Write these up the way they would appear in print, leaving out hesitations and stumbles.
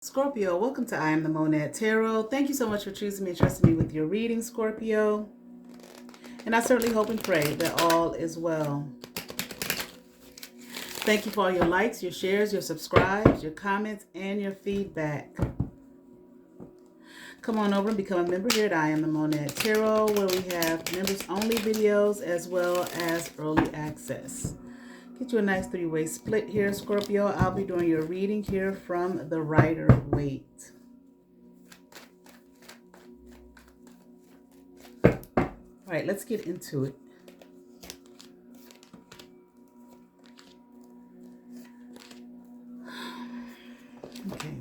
Scorpio, welcome to I Am the Monad Tarot. Thank you so much for choosing me and trusting me with your reading, Scorpio. And I certainly hope and pray that all is well. Thank you for all your likes, your shares, your subscribes, your comments, and your feedback. Come on over and become a member here at I Am the Monad Tarot, where we have members-only videos as well as early access. Get you a nice three-way split here, Scorpio. I'll be doing your reading here from the Rider-Waite. All right, let's get into it. Okay.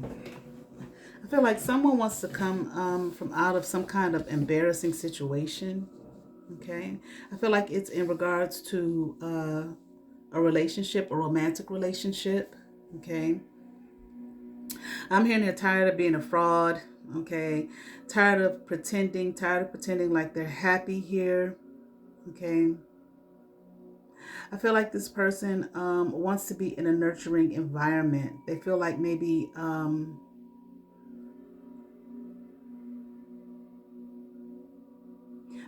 I feel like someone wants to come from out of some kind of embarrassing situation. Okay. I feel like it's in regards to a relationship, a romantic relationship. Okay. I'm hearing they're tired of being a fraud. Okay. Tired of pretending like they're happy here. Okay. I feel like this person wants to be in a nurturing environment. They feel like maybe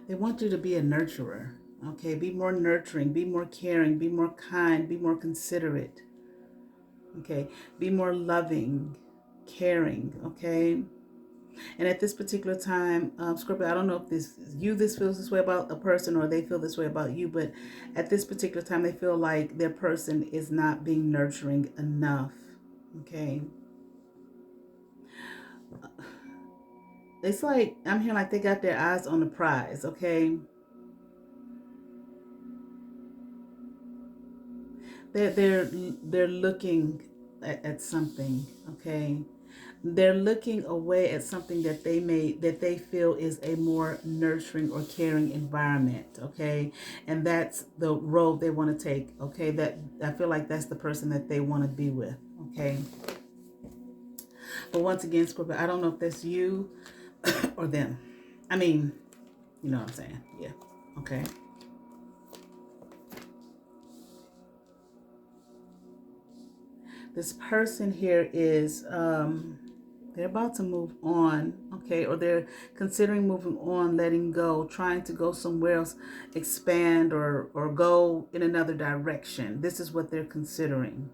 they want you to be a nurturer. Okay, be more nurturing, be more caring, be more kind, be more considerate. Okay, be more loving, caring. Okay, and at this particular time, Scorpio, I don't know if this feels this way about a person or they feel this way about you, but at this particular time, they feel like their person is not being nurturing enough. Okay, it's like I'm hearing like they got their eyes on the prize. Okay, they're looking at something. Okay, they're looking away at something that they feel is a more nurturing or caring environment. Okay, and that's the road they want to take. Okay, that I feel like that's the person that they want to be with. Okay, but once again, Scorpio, I don't know if that's you or them. I mean, you know what I'm saying? Yeah. Okay. This person here is they're about to move on, okay, or they're considering moving on, letting go, trying to go somewhere else, expand or go in another direction. This is what they're considering.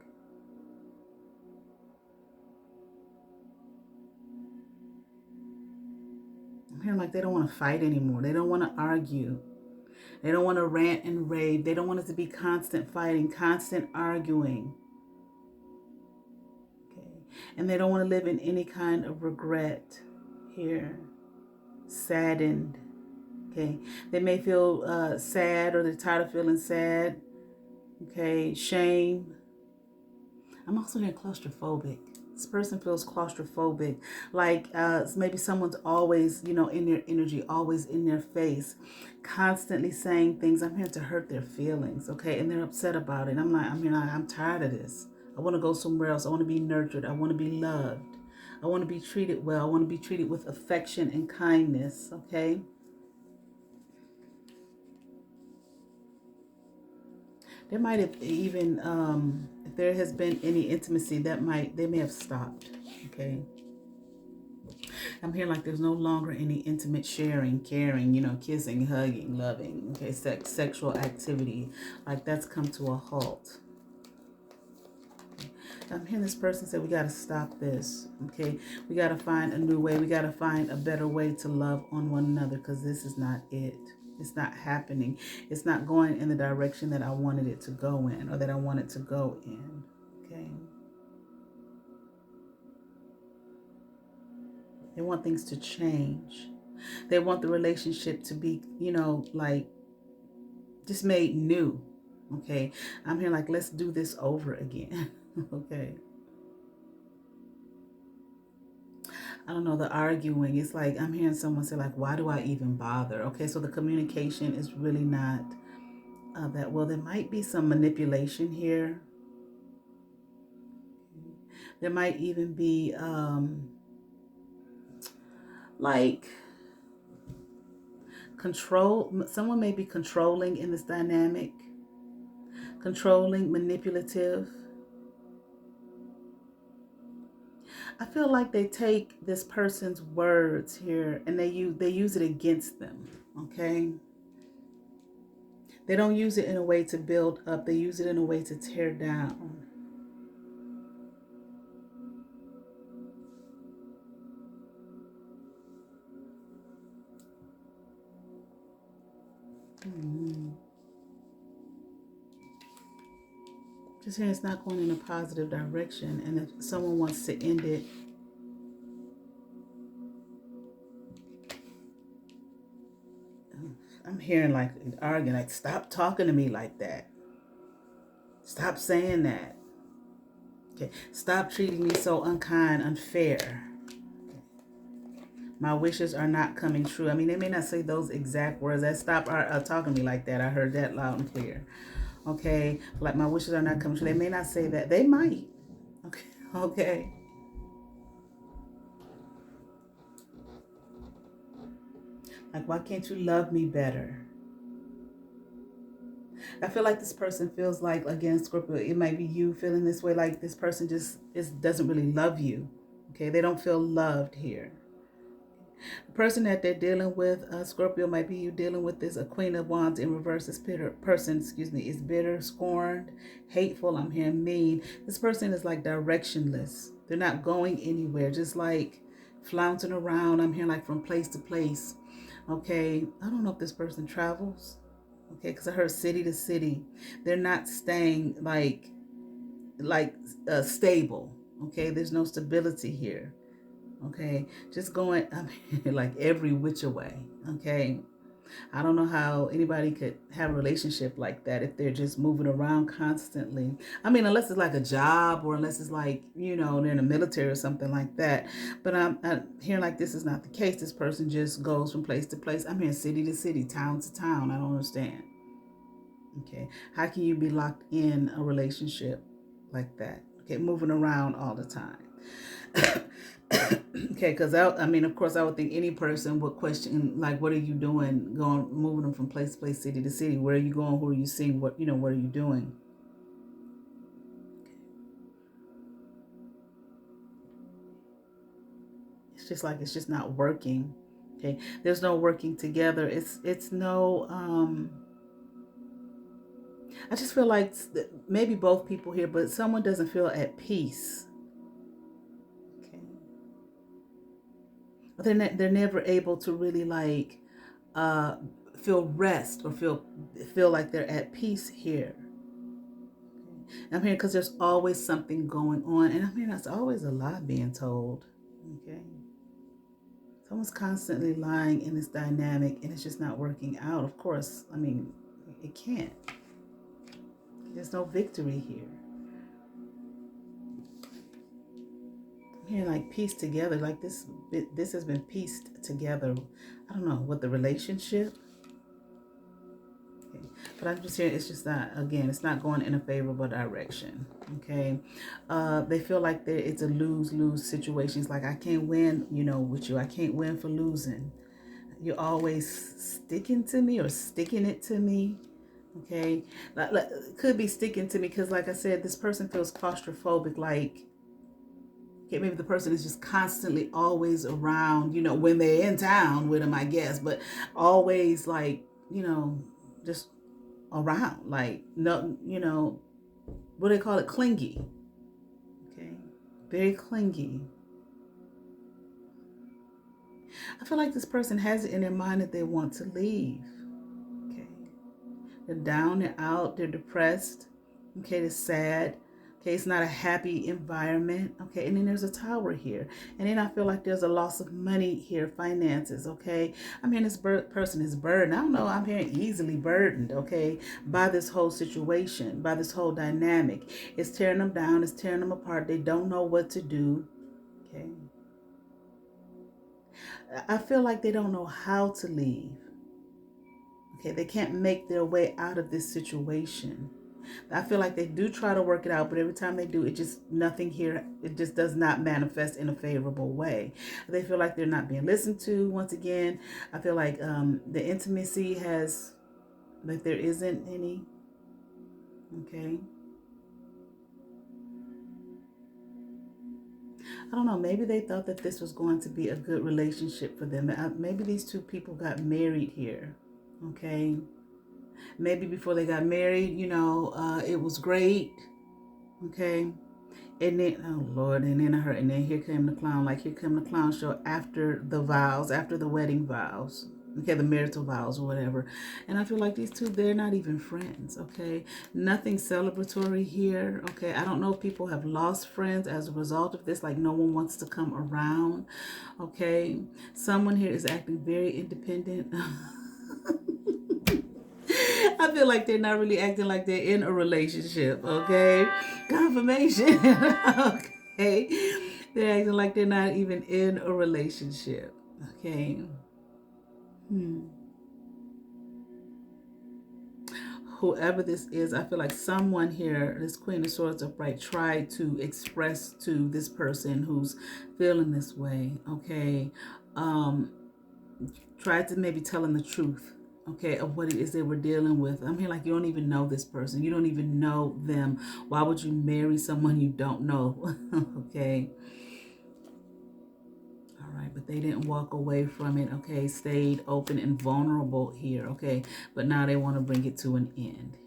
I'm hearing like they don't want to fight anymore. They don't want to argue. They don't want to rant and rave. They don't want it to be constant fighting, constant arguing. Okay. And they don't want to live in any kind of regret here. Saddened. Okay. They may feel sad or they're tired of feeling sad. Okay. Shame. I'm also hearing claustrophobic. This person feels claustrophobic, like maybe someone's always, in their energy, always in their face, constantly saying things. I'm here to hurt their feelings, okay, and they're upset about it. I'm tired of this. I want to go somewhere else. I want to be nurtured. I want to be loved. I want to be treated well. I want to be treated with affection and kindness, okay. There might have even, if there has been any intimacy, they may have stopped. Okay. I'm hearing like there's no longer any intimate sharing, caring, kissing, hugging, loving. Okay, sexual activity, like that's come to a halt. I'm hearing this person say we got to stop this. Okay, we got to find a new way. We got to find a better way to love on one another because this is not it. It's not happening. It's not going in the direction that I wanted it to go in or that I wanted to go in. Okay. They want things to change. They want the relationship to be, like just made new. Okay. I'm here like, let's do this over again. Okay. I don't know, the arguing. It's like I'm hearing someone say like, why do I even bother? Okay. So the communication is really not that well. There might be some manipulation here. There might even be like control. Someone may be controlling in this dynamic, controlling, manipulative. I feel like they take this person's words here and they use it against them. Okay. They don't use it in a way to build up. They use it in a way to tear down. Mm-hmm. Just saying it's not going in a positive direction. And if someone wants to end it, I'm hearing like arguing, like, stop talking to me like that. Stop saying that. Okay. Stop treating me so unkind, unfair. My wishes are not coming true. I mean, they may not say those exact words. That stop talking to me like that. I heard that loud and clear. Okay. Like, my wishes are not coming true. They may not say that. They might. Okay. Okay. Like, why can't you love me better? I feel like this person feels like, again, Scorpio, it might be you feeling this way, like this person just doesn't really love you. Okay, they don't feel loved here. The person that they're dealing with, Scorpio, might be you dealing with this, a Queen of Wands in reverse. This bitter person, is bitter, scorned, hateful. I'm hearing mean. This person is like directionless. They're not going anywhere, just like flouncing around. I'm hearing like from place to place. Okay, I don't know if this person travels. Okay, because I heard city to city. They're not staying like stable. Okay, there's no stability here. Okay, just going like every which way. Okay, I don't know how anybody could have a relationship like that if they're just moving around constantly. I mean, unless it's like a job or unless it's like, they're in the military or something like that. But I'm hearing like this is not the case. This person just goes from place to place. I'm hearing city to city, town to town. I don't understand. Okay, how can you be locked in a relationship like that? Okay, moving around all the time. Okay, because I mean, of course, I would think any person would question, like, what are you doing, going, moving them from place to place, city to city? Where are you going? Who are you seeing? What are you doing? It's just like it's just not working. Okay, there's no working together. It's no. I just feel like maybe both people here, but someone doesn't feel at peace. Okay, they're never able to really like uh, feel rest or feel like they're at peace here. I'm here because there's always something going on, and I'm here that's always a lie being told. Okay, someone's constantly lying in this dynamic, and it's just not working out. Of course, I mean, it can't. There's no victory here. I'm here like pieced together, like this has been pieced together. I don't know what the relationship. Okay. But I'm just hearing it's just not, again, it's not going in a favorable direction. Okay. They feel like it's a lose-lose situation. It's like, I can't win, with you. I can't win for losing. You're always sticking to me or sticking it to me. Okay. Could be sticking to me because, like I said, this person feels claustrophobic. Like, okay, maybe the person is just constantly always around, when they're in town with them, I guess, but always like, just around, like, no, what do they call it, clingy. Okay, very clingy. I feel like this person has it in their mind that they want to leave. Okay, they're down, they're out, they're depressed. Okay, they're sad. Okay, it's not a happy environment. Okay, and then there's a tower here. And then I feel like there's a loss of money here, finances. Okay, I mean, this person is burdened. I don't know, I'm hearing easily burdened, okay, by this whole situation, by this whole dynamic. It's tearing them down, it's tearing them apart. They don't know what to do. Okay, I feel like they don't know how to leave. Okay, they can't make their way out of this situation. I feel like they do try to work it out, but every time they do, nothing here, it just does not manifest in a favorable way. They feel like they're not being listened to. Once again, I feel like the intimacy like there isn't any. Okay. I don't know, maybe they thought that this was going to be a good relationship for them. Maybe these two people got married here, okay? Maybe before they got married, it was great, okay? And then, oh Lord, and then and then here came the clown. Like, here came the clown show after the vows, after the wedding vows, okay, the marital vows or whatever. And I feel like these two, they're not even friends, okay? Nothing celebratory here, okay? I don't know if people have lost friends as a result of this, like no one wants to come around, okay? Someone here is acting very independent. I feel like they're not really acting like they're in a relationship, okay? Confirmation. Okay. They're acting like they're not even in a relationship, okay? Whoever this is, I feel like someone here, this Queen of Swords upright, tried to express to this person who's feeling this way, okay? Tried to maybe tell them the truth, okay, of what it is they were dealing with. I'm here like, you don't even know this person. You don't even know them. Why would you marry someone you don't know? Okay. All right, but they didn't walk away from it, okay? Stayed open and vulnerable here, okay? But now they want to bring it to an end.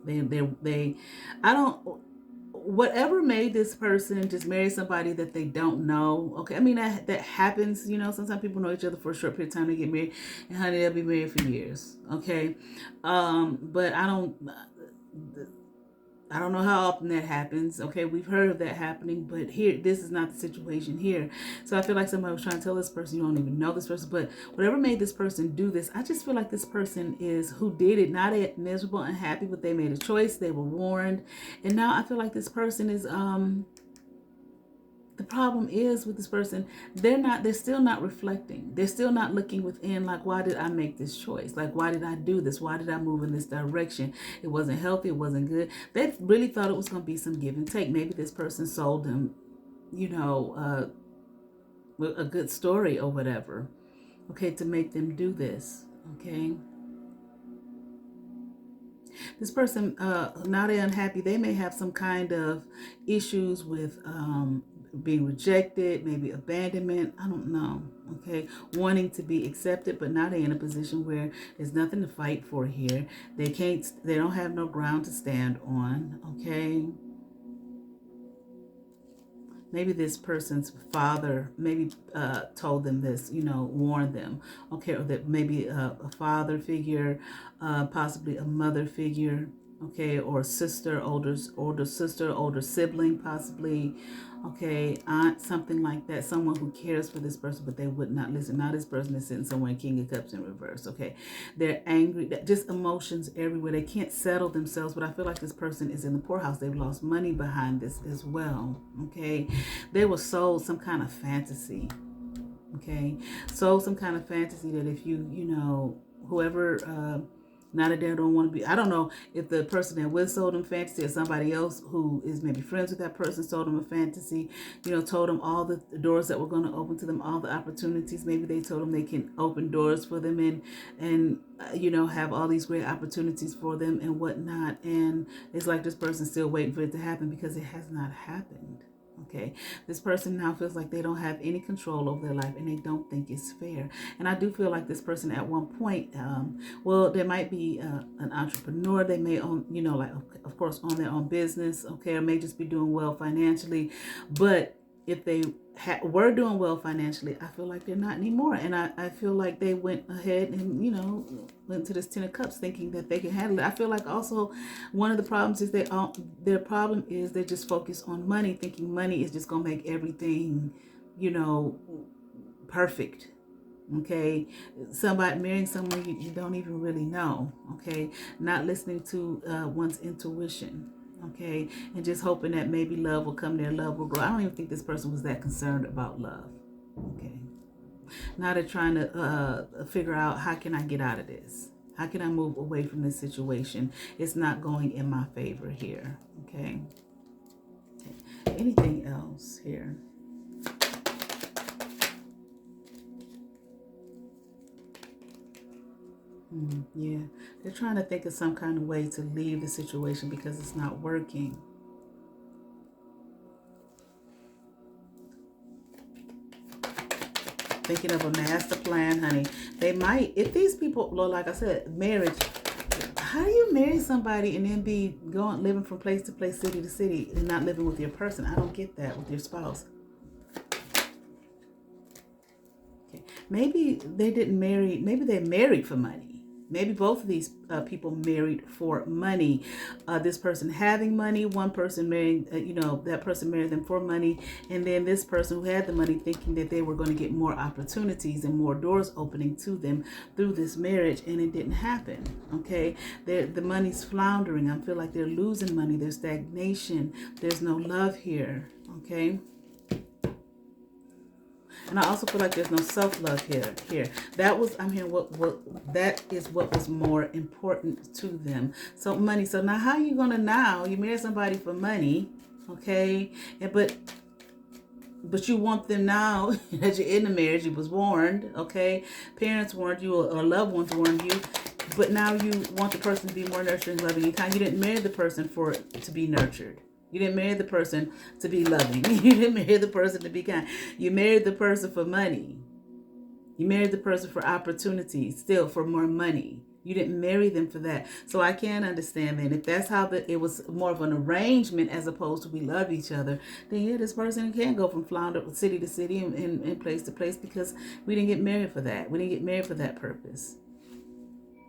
Okay. I don't, whatever made this person just marry somebody that they don't know, okay? I mean, that happens, sometimes people know each other for a short period of time, they get married, and honey, they'll be married for years, okay? But I don't know how often that happens. Okay, we've heard of that happening, but here, this is not the situation here. So I feel like somebody was trying to tell this person, you don't even know this person, but whatever made this person do this, I just feel like this person is who did it, not miserable, unhappy, but they made a choice. They were warned, and now I feel like this person is the problem is with this person, they're still not reflecting. They're still not looking within, like, why did I make this choice? Like, why did I do this? Why did I move in this direction? It wasn't healthy. It wasn't good. They really thought it was going to be some give and take. Maybe this person sold them, a good story or whatever, okay, to make them do this, okay? This person, now they're unhappy. They may have some kind of issues with being rejected, maybe abandonment. I don't know. Okay, wanting to be accepted, but now they're in a position where there's nothing to fight for here. They can't. They don't have no ground to stand on. Okay. Maybe this person's father maybe told them this, warned them, okay, or that maybe a father figure, possibly a mother figure, okay, or sister, older sister, older sibling, possibly, okay, aunt, something like that, someone who cares for this person, but they would not listen. Now this person is sitting somewhere in King of Cups in reverse, okay. They're angry, just emotions everywhere. They can't settle themselves, but I feel like this person is in the poorhouse. They've lost money behind this as well, okay. They were sold some kind of fantasy, okay. Sold some kind of fantasy that if whoever, now that they don't want to be, I don't know if the person that was sold them fantasy or somebody else who is maybe friends with that person sold them a fantasy, told them all the doors that were going to open to them, all the opportunities. Maybe they told them they can open doors for them and have all these great opportunities for them and whatnot. And it's like this person's still waiting for it to happen because it has not happened. Okay, this person now feels like they don't have any control over their life and they don't think it's fair. And I do feel like this person at one point, there might be an entrepreneur. They may own, of course, own their own business, okay, or may just be doing well financially. But if they were doing well financially, I feel like they're not anymore. And I feel like they went ahead and, went to this 10 of Cups thinking that they can handle it. I feel like also one of the problems is their problem is they just focus on money, thinking money is just going to make everything, perfect. Okay, marrying someone you don't even really know. Okay, not listening to one's intuition. Okay, and just hoping that maybe love will come there, love will grow. I don't even think this person was that concerned about love. Okay, now they're trying to figure out, how can I get out of this? How can I move away from this situation? It's not going in my favor here. Okay. Anything else here? Yeah, they're trying to think of some kind of way to leave the situation because it's not working. thinking of a master plan, honey. They might, if these people, like I said, marriage, how do you marry somebody and then be going living from place to place, city to city, and not living with your person? I don't get that with your spouse. Okay. Maybe they didn't marry, maybe they married for money. Maybe both of these people married for money. This person having money, one person marrying, that person married them for money. And then this person who had the money thinking that they were going to get more opportunities and more doors opening to them through this marriage. And it didn't happen. Okay. The money's floundering. I feel like they're losing money. There's stagnation. There's no love here. Okay. And I also feel like there's no self-love here. That was, I'm hearing that is what was more important to them. So money. So now how are you going to you marry somebody for money, okay? But you want them now that you're in the marriage, you was warned, okay? Parents warned you or loved ones warned you. But now you want the person to be more nurturing, loving, and kind. You didn't marry the person to be nurtured. You didn't marry the person to be loving. You didn't marry the person to be kind. You married the person for money. You married the person for opportunities, still for more money. You didn't marry them for that. So I can understand that. If that's how it was more of an arrangement as opposed to we love each other, then yeah, this person can go from flounder city to city and place to place because we didn't get married for that. We didn't get married for that purpose.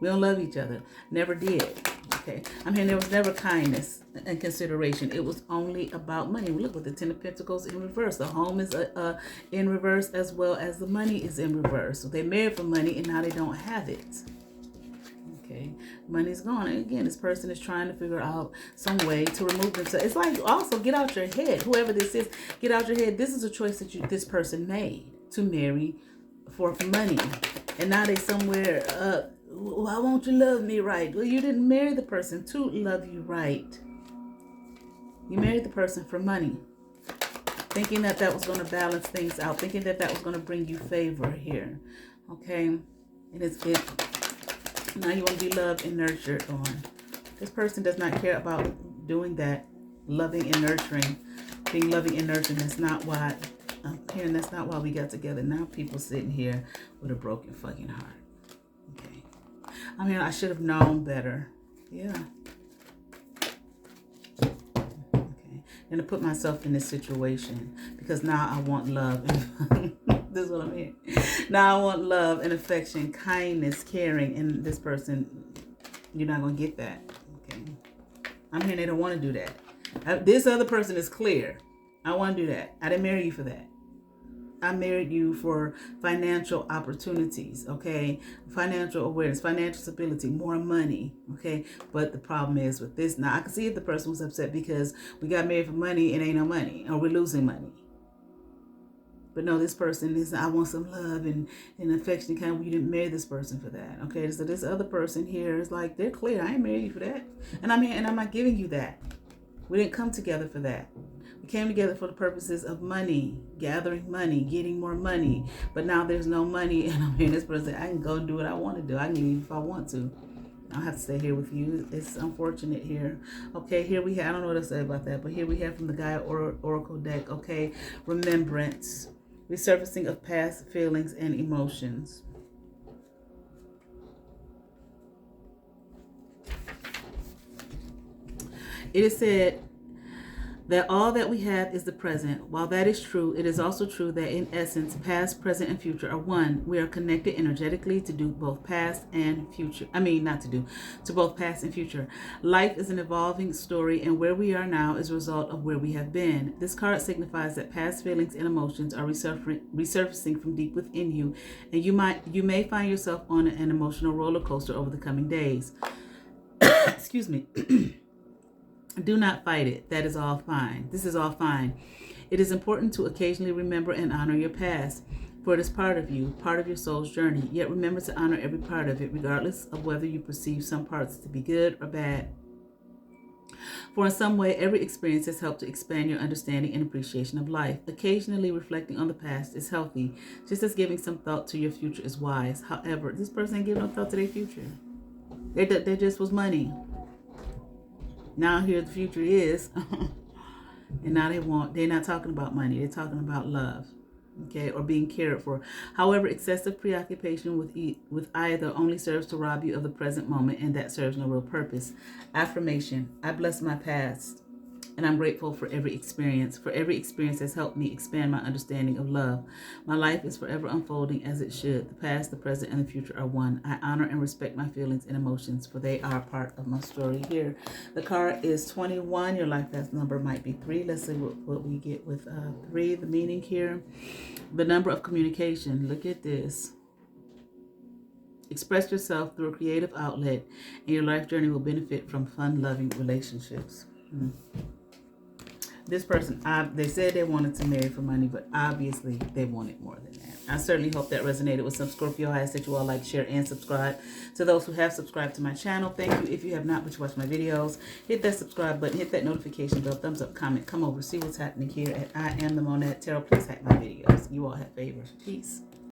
We don't love each other. Never did. Okay. I mean, there was never kindness and consideration. It was only about money. Look with the Ten of Pentacles in reverse. The home is in reverse as well as the money is in reverse. So they married for money and now they don't have it. Okay. Money's gone. And again, this person is trying to figure out some way to remove themselves. It's like also get out your head. Whoever this is, get out your head. This is a choice that this person made to marry for money. And now they somewhere why won't you love me right? Well, you didn't marry the person to love you right. You married the person for money. Thinking that was going to balance things out. Thinking that was going to bring you favor here. Okay? And now you want to be loved and nurtured on. This person does not care about doing that. Loving and nurturing. Being loving and nurturing. That's not why I'm hearing. That's not why we got together. Now people sitting here with a broken fucking heart. I mean, I should have known better. Yeah. Okay. And to put myself in this situation because now I want love. This is what I'm hearing. Now I want love and affection, kindness, caring. And this person, you're not going to get that. Okay. I'm hearing they don't want to do that. This other person is clear. I want to do that. I didn't marry you for that. I married you for financial opportunities, okay? Financial awareness, financial stability, more money, okay? But the problem is with this, now I can see if the person was upset because we got married for money and ain't no money, or we're losing money. But no, this person is, I want some love and affection, kind of, you didn't marry this person for that, okay? So this other person here is like, they're clear, I ain't married you for that. And I'm here, and I'm not giving you that. We didn't come together for that. We came together for the purposes of money, gathering money, getting more money. But now there's no money. And I'm hearing this person, I can go and do what I want to do. I can leave if I want to. I don't have to stay here with you. It's unfortunate here. Okay, here we have, I don't know what to say about that, but here we have from the Gaia Oracle deck, okay, remembrance, resurfacing of past feelings and emotions. It is said that all that we have is the present. While that is true, it is also true that in essence, past, present, and future are one. We are connected energetically to do both past and future. To both past and future. Life is an evolving story, and where we are now is a result of where we have been. This card signifies that past feelings and emotions are resurfacing from deep within you, and you may find yourself on an emotional roller coaster over the coming days. Excuse me. Do not fight it. That is all fine. This is all fine. It is important to occasionally remember and honor your past, for it is part of you, part of your soul's journey. Yet remember to honor every part of it, regardless of whether you perceive some parts to be good or bad. For in some way, every experience has helped to expand your understanding and appreciation of life. Occasionally reflecting on the past is healthy, just as giving some thought to your future is wise. However, this person ain't giving no thought to their future. They just was money. Now here the future is, and now they're not talking about money. They're talking about love. okay, or being cared for. However, excessive preoccupation with either only serves to rob you of the present moment, and that serves no real purpose. Affirmation: I bless my past, and I'm grateful for every experience. For every experience has helped me expand my understanding of love. My life is forever unfolding as it should. The past, the present, and the future are one. I honor and respect my feelings and emotions, for they are part of my story. Here, the card is 21. Your life path number might be 3. Let's see what we get with 3. The meaning here: the number of communication. Look at this. Express yourself through a creative outlet, and your life journey will benefit from fun-loving relationships. This person, they said they wanted to marry for money, but obviously they wanted more than that. I certainly hope that resonated with some Scorpio. I ask that you all like, share, and subscribe. To those who have subscribed to my channel, thank you. If you have not, but you watch my videos, hit that subscribe button, hit that notification bell, thumbs up, comment, come over, see what's happening here at I Am the Monad Tarot. Please hack my videos. You all have favors. Peace.